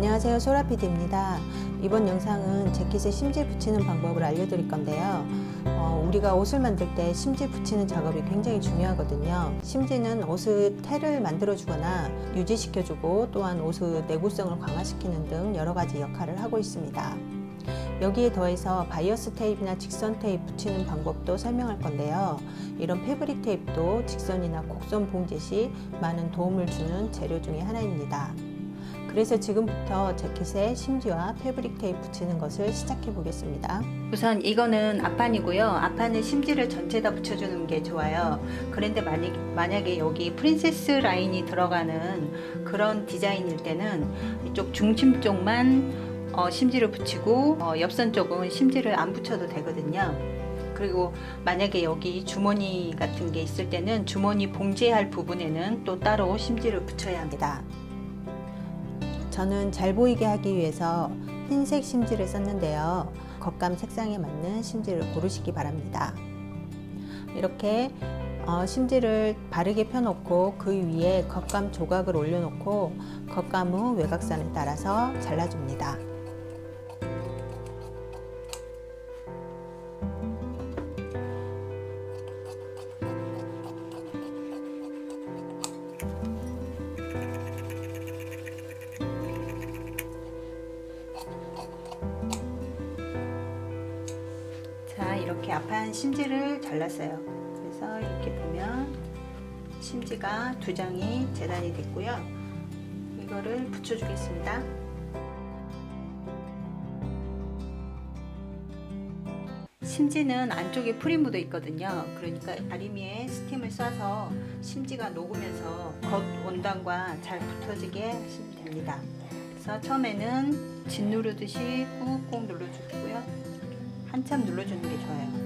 안녕하세요, 소라피디입니다. 이번 영상은 재킷에 심지 붙이는 방법을 알려드릴 건데요. 우리가 옷을 만들 때 심지 붙이는 작업이 굉장히 중요하거든요. 심지는 옷의 테를 만들어주거나 유지시켜주고 또한 옷의 내구성을 강화시키는 등 여러 가지 역할을 하고 있습니다. 여기에 더해서 바이어스 테이프나 직선 테이프 붙이는 방법도 설명할 건데요. 이런 패브릭 테이프도 직선이나 곡선 봉제 시 많은 도움을 주는 재료 중에 하나입니다. 그래서 지금부터 재킷에 심지와 패브릭 테이프 붙이는 것을 시작해 보겠습니다. 우선 이거는 앞판이고요. 앞판은 심지를 전체 다 붙여주는 게 좋아요. 그런데 만약에 여기 프린세스 라인이 들어가는 그런 디자인일 때는 이쪽 중심 쪽만 심지를 붙이고 옆선 쪽은 심지를 안 붙여도 되거든요. 그리고 만약에 여기 주머니 같은 게 있을 때는 주머니 봉제할 부분에는 또 따로 심지를 붙여야 합니다. 저는 잘 보이게 하기 위해서 흰색 심지를 썼는데요. 겉감 색상에 맞는 심지를 고르시기 바랍니다. 이렇게 심지를 바르게 펴놓고 그 위에 겉감 조각을 올려놓고 겉감 후 외곽선에 따라서 잘라줍니다. 자, 이렇게 앞판 심지를 잘랐어요. 그래서 이렇게 보면 심지가 두 장이 재단이 됐고요. 이거를 붙여주겠습니다. 심지는 안쪽에 풀이 묻어 있거든요. 그러니까 다리미에 스팀을 쏴서 심지가 녹으면서 겉 원단과 잘 붙어지게 하시면 됩니다. 그래서 처음에는 짓누르듯이 꾹꾹 눌러주고요. 한참 눌러주는 게 좋아요.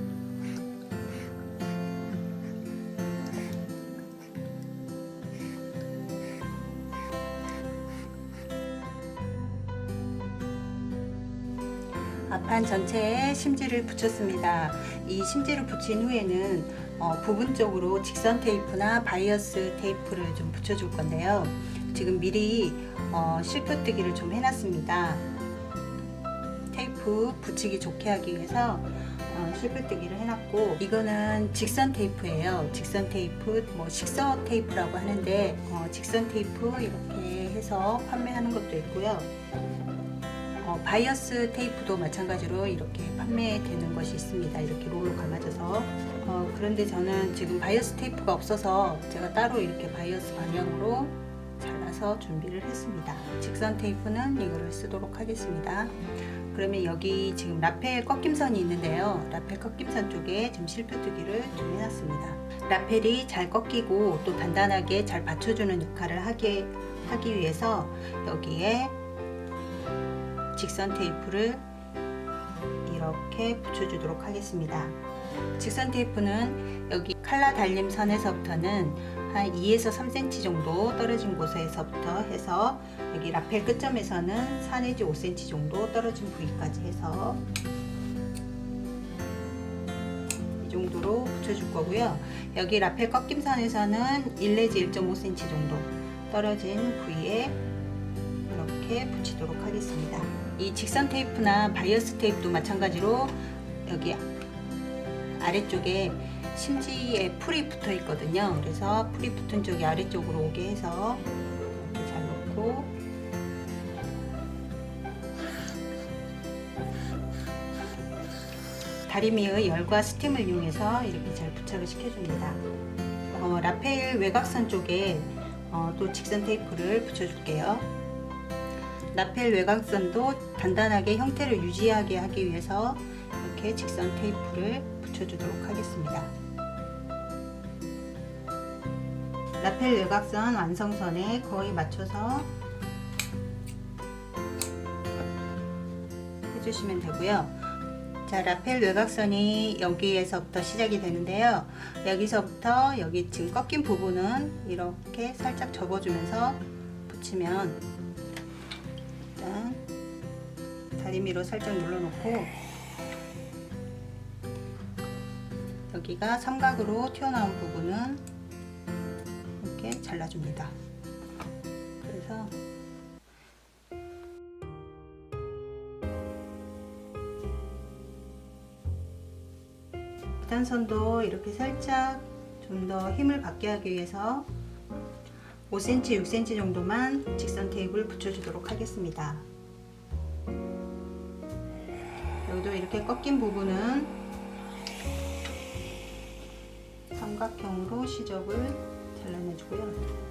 앞판 전체에 심지를 붙였습니다. 이 심지를 붙인 후에는 부분적으로 직선 테이프나 바이어스 테이프를 좀 붙여줄 건데요. 지금 미리 실끝뜨기를 좀 해놨습니다. 테이프 붙이기 좋게 하기 위해서 실끝뜨기를 해놨고, 이거는 직선 테이프예요. 직선 테이프, 식서 테이프라고 하는데 직선 테이프 이렇게 해서 판매하는 것도 있고요. 바이어스 테이프도 마찬가지로 이렇게 판매되는 것이 있습니다. 이렇게 롤로 감아져서. 그런데 저는 지금 바이어스 테이프가 없어서 제가 따로 이렇게 바이어스 방향으로 잘라서 준비를 했습니다. 직선 테이프는 이거를 쓰도록 하겠습니다. 그러면 여기 지금 라펠 꺾임선이 있는데요. 라펠 꺾임선 쪽에 지금 실표뜨기를 좀 해놨습니다. 라펠이 잘 꺾이고 또 단단하게 잘 받쳐주는 역할을 하기 위해서 여기에 직선 테이프를 이렇게 붙여주도록 하겠습니다. 직선 테이프는 여기 칼라 달림 선에서부터는 한 2에서 3cm 정도 떨어진 곳에서부터 해서 여기 라펠 끝점에서는 4 내지 5cm 정도 떨어진 부위까지 해서 이 정도로 붙여줄 거고요. 여기 라펠 꺾임선에서는 1 내지 1.5cm 정도 떨어진 부위에 이렇게 붙이도록 하겠습니다. 이 직선 테이프나 바이어스 테이프도 마찬가지로 여기 아래쪽에 심지에 풀이 붙어 있거든요. 그래서 풀이 붙은 쪽이 아래쪽으로 오게 해서 이렇게 잘 놓고 다리미의 열과 스팀을 이용해서 이렇게 잘 부착을 시켜줍니다. 라펠 외곽선 쪽에 또 직선 테이프를 붙여줄게요. 라펠 외곽선도 단단하게 형태를 유지하게 하기 위해서 이렇게 직선 테이프를 붙여주도록 하겠습니다. 라펠 외곽선 완성선에 거의 맞춰서 해주시면 되고요. 자, 라펠 외곽선이 여기에서부터 시작이 되는데요. 여기서부터 여기 지금 꺾인 부분은 이렇게 살짝 접어주면서 붙이면, 일단 다리미로 살짝 눌러놓고 여기가 삼각으로 튀어나온 부분은 이렇게 잘라줍니다. 그래서 밑단선도 이렇게 살짝 좀 더 힘을 받게 하기 위해서 5cm, 6cm 정도만 직선 테이프를 붙여주도록 하겠습니다. 여기도 이렇게 꺾인 부분은 삼각형으로 시접을 잘라내주고요.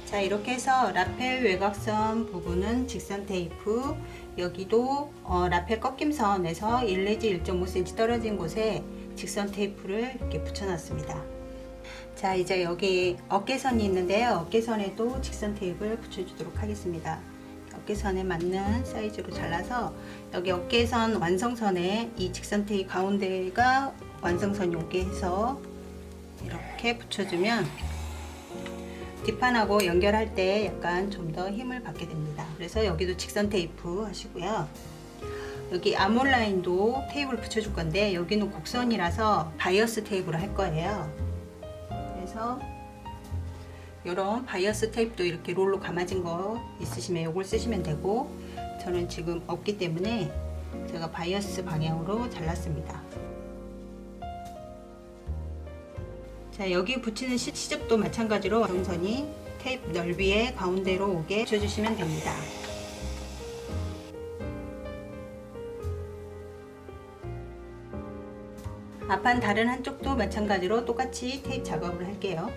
자, 이렇게 해서 라펠 외곽선 부분은 직선 테이프, 여기도 라펠 꺾임선에서 1 내지 1.5cm 떨어진 곳에 직선 테이프를 이렇게 붙여놨습니다. 자, 이제 여기 어깨선이 있는데요. 어깨선에도 직선 테이프를 붙여주도록 하겠습니다. 어깨선에 맞는 사이즈로 잘라서 여기 어깨선 완성선에 이 직선 테이프 가운데가 완성선이 오게 해서 이렇게 붙여주면 뒷판하고 연결할 때 약간 좀 더 힘을 받게 됩니다. 그래서 여기도 직선 테이프 하시고요. 여기 아몰 라인도 테이프를 붙여줄 건데 여기는 곡선이라서 바이어스 테이프를 할 거예요. 그래서 이런 바이어스 테이프도 이렇게 롤로 감아진 거 있으시면 이걸 쓰시면 되고, 저는 지금 없기 때문에 제가 바이어스 방향으로 잘랐습니다. 자, 여기 붙이는 시접도 마찬가지로 완성선이 테이프 넓이의 가운데로 오게 붙여주시면 됩니다. 앞판 다른 한쪽도 마찬가지로 똑같이 테이프 작업을 할게요.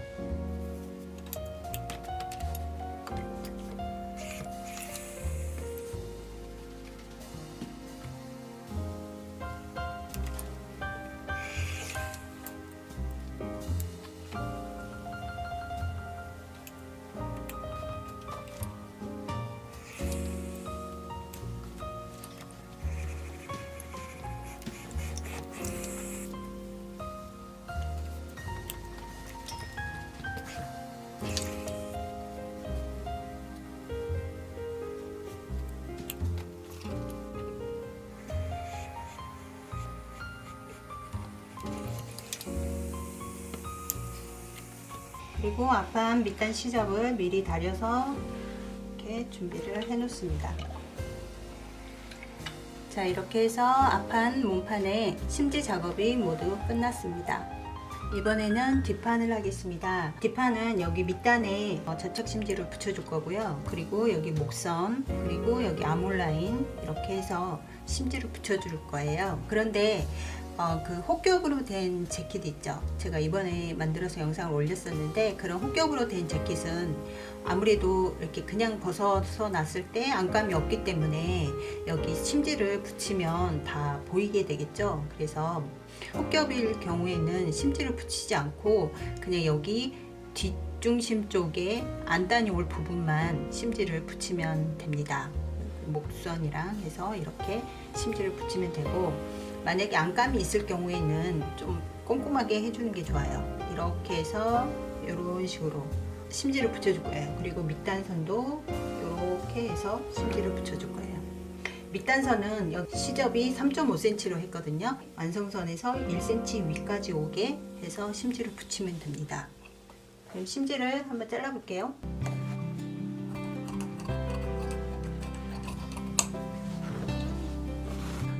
그리고 앞판 밑단 시접을 미리 다려서 이렇게 준비를 해 놓습니다. 자, 이렇게 해서 앞판 몸판의 심지 작업이 모두 끝났습니다. 이번에는 뒷판을 하겠습니다. 뒷판은 여기 밑단에 저착 심지를 붙여줄 거고요. 그리고 여기 목선, 그리고 여기 아몰 라인 이렇게 해서 심지를 붙여줄 거예요. 그런데 그 혹겹으로 된 재킷 있죠. 제가 이번에 만들어서 영상을 올렸었는데, 그런 혹겹으로 된 재킷은 아무래도 이렇게 그냥 벗어서 놨을 때 안감이 없기 때문에 여기 심지를 붙이면 다 보이게 되겠죠. 그래서 혹겹일 경우에는 심지를 붙이지 않고 그냥 여기 뒷중심 쪽에 안단이 올 부분만 심지를 붙이면 됩니다. 목선이랑 해서 이렇게 심지를 붙이면 되고, 만약에 안감이 있을 경우에는 좀 꼼꼼하게 해주는 게 좋아요. 이렇게 해서 이런 식으로 심지를 붙여줄 거예요. 그리고 밑단선도 이렇게 해서 심지를 붙여줄 거예요. 밑단선은 여기 시접이 3.5cm로 했거든요. 완성선에서 1cm 위까지 오게 해서 심지를 붙이면 됩니다. 그럼 심지를 한번 잘라 볼게요.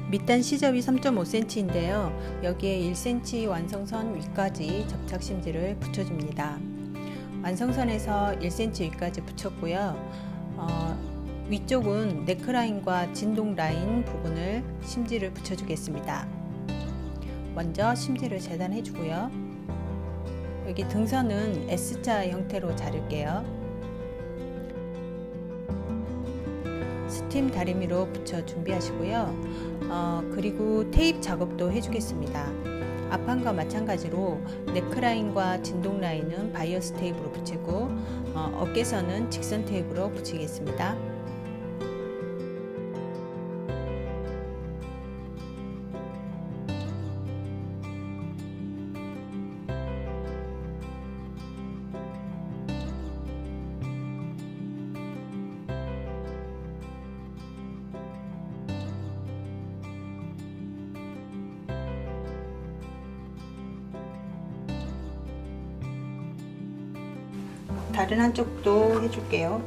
밑단 시접이 3.5cm인데요. 여기에 1cm 완성선 위까지 접착 심지를 붙여줍니다. 완성선에서 1cm 위까지 붙였고요. 위쪽은 네크라인과 진동 라인 부분을 심지를 붙여주겠습니다. 먼저 심지를 재단해 주고요. 여기 등선은 S자 형태로 자를게요. 스팀 다리미로 붙여 준비하시고요. 그리고 테이프 작업도 해주겠습니다. 앞판과 마찬가지로 네크라인과 진동 라인은 바이어스 테이프로 붙이고 어깨선은 직선 테이프로 붙이겠습니다. 다른 한쪽도 해줄게요.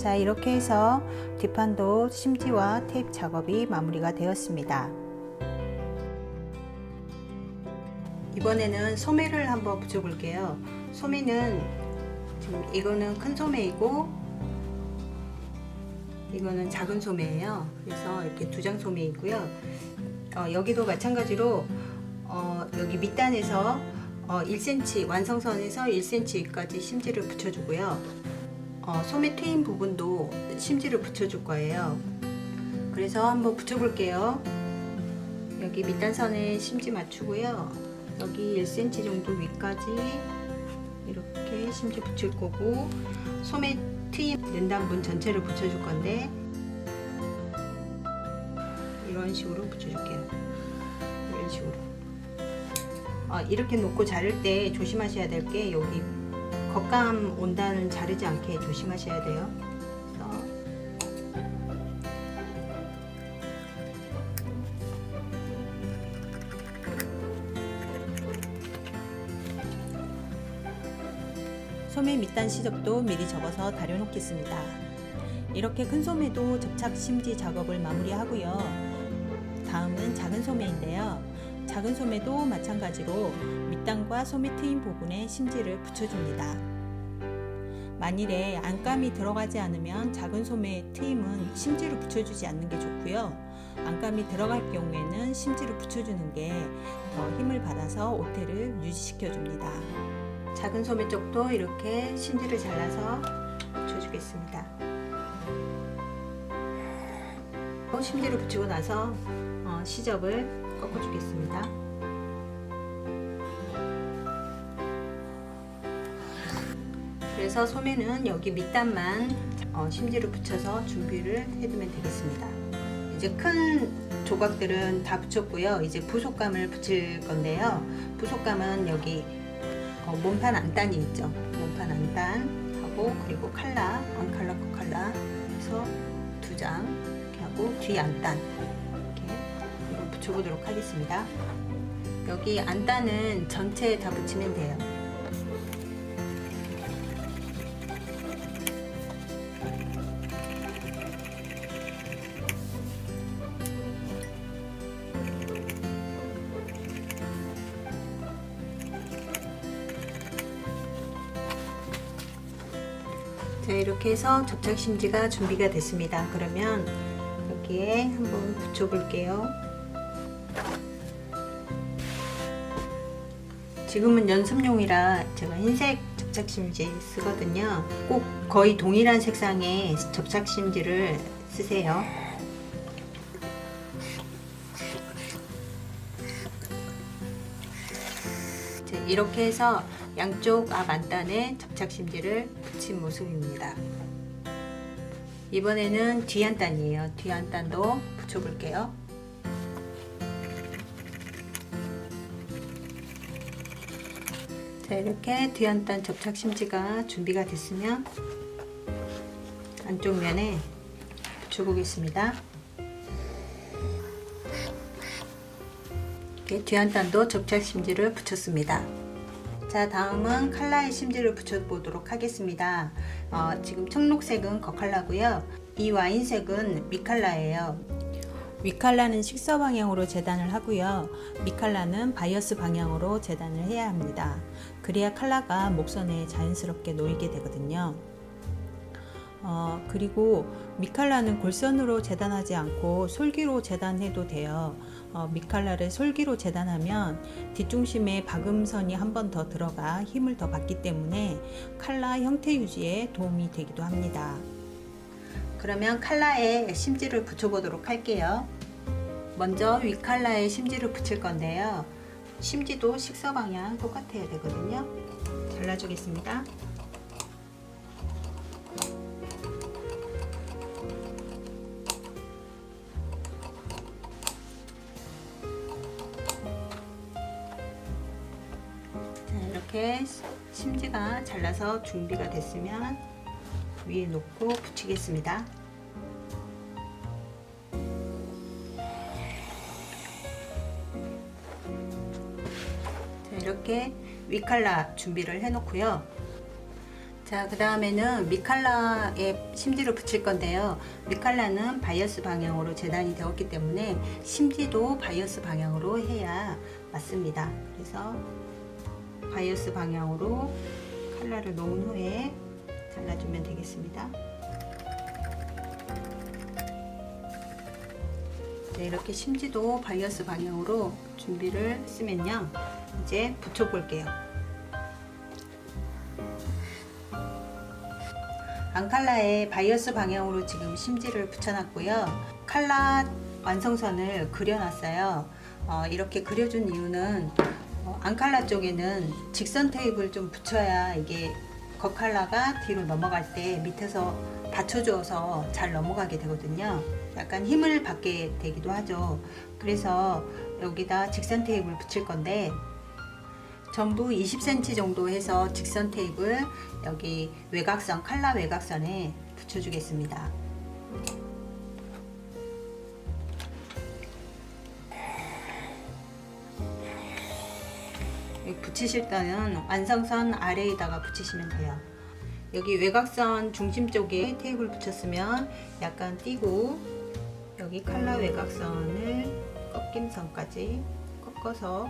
자, 이렇게 해서 뒷판도 심지와 테이프 작업이 마무리가 되었습니다. 이번에는 소매를 한번 붙여 볼게요. 소매는 지금 이거는 큰 소매이고 이거는 작은 소매예요. 그래서 이렇게 두 장 소매 있고요. 여기도 마찬가지로 여기 밑단에서 1cm 완성선에서 1cm까지 심지를 붙여주고요. 소매 트임 부분도 심지를 붙여줄 거예요. 그래서 한번 붙여볼게요. 여기 밑단선에 심지 맞추고요. 여기 1cm 정도 위까지 이렇게 심지 붙일 거고, 소매 트임 연단분 전체를 붙여줄 건데 이런 식으로 붙여줄게요. 이런 식으로. 이렇게 놓고 자를 때 조심하셔야 될 게 여기 겉감 온단은 자르지 않게 조심하셔야 돼요. 소매 밑단 시접도 미리 접어서 다려놓겠습니다. 이렇게 큰 소매도 접착 심지 작업을 마무리하고요. 다음은 작은 소매인데요. 작은 소매도 마찬가지로 밑단과 소매 트임 부분에 심지를 붙여줍니다. 만일에 안감이 들어가지 않으면 작은 소매 트임은 심지를 붙여주지 않는 게 좋고요. 안감이 들어갈 경우에는 심지를 붙여주는 게 더 힘을 받아서 오태를 유지시켜줍니다. 작은 소매 쪽도 이렇게 심지를 잘라서 붙여주겠습니다. 심지를 붙이고 나서 시접을 꺾어주겠습니다. 그래서 소매는 여기 밑단만 심지를 붙여서 준비를 해두면 되겠습니다. 이제 큰 조각들은 다 붙였고요. 이제 부속감을 붙일 건데요. 부속감은 여기 몸판 안단이 있죠. 몸판 안단하고 그리고 칼라, 안칼라, 코칼라 해서 두 장 이렇게 하고 뒤 안단 이렇게 붙여보도록 하겠습니다. 여기 안단은 전체에 다 붙이면 돼요. 자, 이렇게 해서 접착 심지가 준비가 됐습니다. 그러면 여기에 한번 붙여 볼게요. 지금은 연습용이라 제가 흰색 접착 심지 쓰거든요. 꼭 거의 동일한 색상의 접착 심지를 쓰세요. 자, 이렇게 해서 양쪽 앞 안단에 접착 심지를 붙인 모습입니다. 이번에는 뒤 안단이에요. 뒤 안단도 붙여볼게요. 자, 이렇게 뒤 안단 접착 심지가 준비가 됐으면 안쪽 면에 붙여보겠습니다. 이렇게 뒤 안단도 접착 심지를 붙였습니다. 자, 다음은 칼라의 심지를 붙여보도록 하겠습니다. 지금 청록색은 겉칼라고요. 이 와인색은 밑칼라예요. 윗칼라는 식서 방향으로 재단을 하고요. 밑칼라는 바이어스 방향으로 재단을 해야 합니다. 그래야 칼라가 목선에 자연스럽게 놓이게 되거든요. 그리고 밑칼라는 골선으로 재단하지 않고 솔기로 재단해도 돼요. 밑칼라를 솔기로 재단하면 뒷중심에 박음선이 한 번 더 들어가 힘을 더 받기 때문에 칼라 형태 유지에 도움이 되기도 합니다. 그러면 칼라에 심지를 붙여보도록 할게요. 먼저 윗칼라에 심지를 붙일 건데요. 심지도 식서 방향 똑같아야 되거든요. 잘라주겠습니다. 이렇게 심지가 잘라서 준비가 됐으면 위에 놓고 붙이겠습니다. 자, 이렇게 윗칼라 준비를 해 놓고요. 자, 자, 그 다음에는 미칼라에 심지를 붙일 건데요. 미칼라는 바이어스 방향으로 재단이 되었기 때문에 심지도 바이어스 방향으로 해야 맞습니다. 그래서 바이어스 방향으로 칼라를 놓은 후에 잘라주면 되겠습니다. 네, 이렇게 심지도 바이어스 방향으로 준비를 했으면요. 이제 붙여 볼게요. 앙칼라에 바이어스 방향으로 지금 심지를 붙여놨고요. 칼라 완성선을 그려놨어요. 이렇게 그려준 이유는 앙칼라 쪽에는 직선 테이프를 좀 붙여야 이게 겉칼라가 뒤로 넘어갈 때 밑에서 받쳐줘서 잘 넘어가게 되거든요. 약간 힘을 받게 되기도 하죠. 그래서 여기다 직선 테이프를 붙일 건데 전부 20cm 정도 해서 직선 테이프를 여기 외곽선, 칼라 외곽선에 붙여주겠습니다. 여기 붙이실 때는 완성선 아래에다가 붙이시면 돼요. 여기 외곽선 중심 쪽에 테이프를 붙였으면 약간 띄고 여기 칼라 외곽선을 꺾임선까지 꺾어서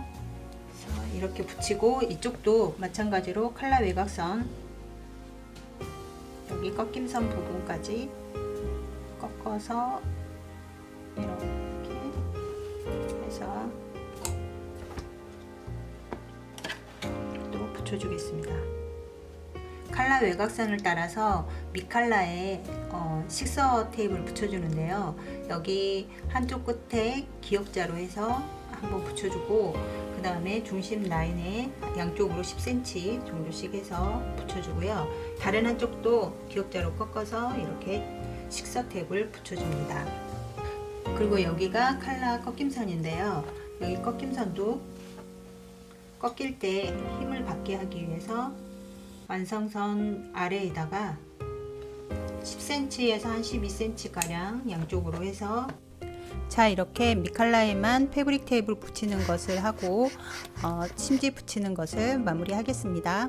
이렇게 붙이고 이쪽도 마찬가지로 칼라 외곽선 여기 꺾임선 부분까지 꺾어서 이렇게 해서 또 붙여주겠습니다. 칼라 외곽선을 따라서 밑칼라에 식서 테이프를 붙여주는데요. 여기 한쪽 끝에 기역자로 해서 한번 붙여주고 그 다음에 중심 라인에 양쪽으로 10cm 정도씩 해서 붙여주고요. 다른 한쪽도 기역자로 꺾어서 이렇게 식서 테이프를 붙여줍니다. 그리고 여기가 칼라 꺾임선인데요. 여기 꺾임선도 꺾일 때 힘을 받게 하기 위해서 완성선 아래에다가 10cm에서 한 12cm 가량 양쪽으로 해서 자, 이렇게 미칼라에만 패브릭 테이프를 붙이는 것을 하고 심지 붙이는 것을 마무리 하겠습니다.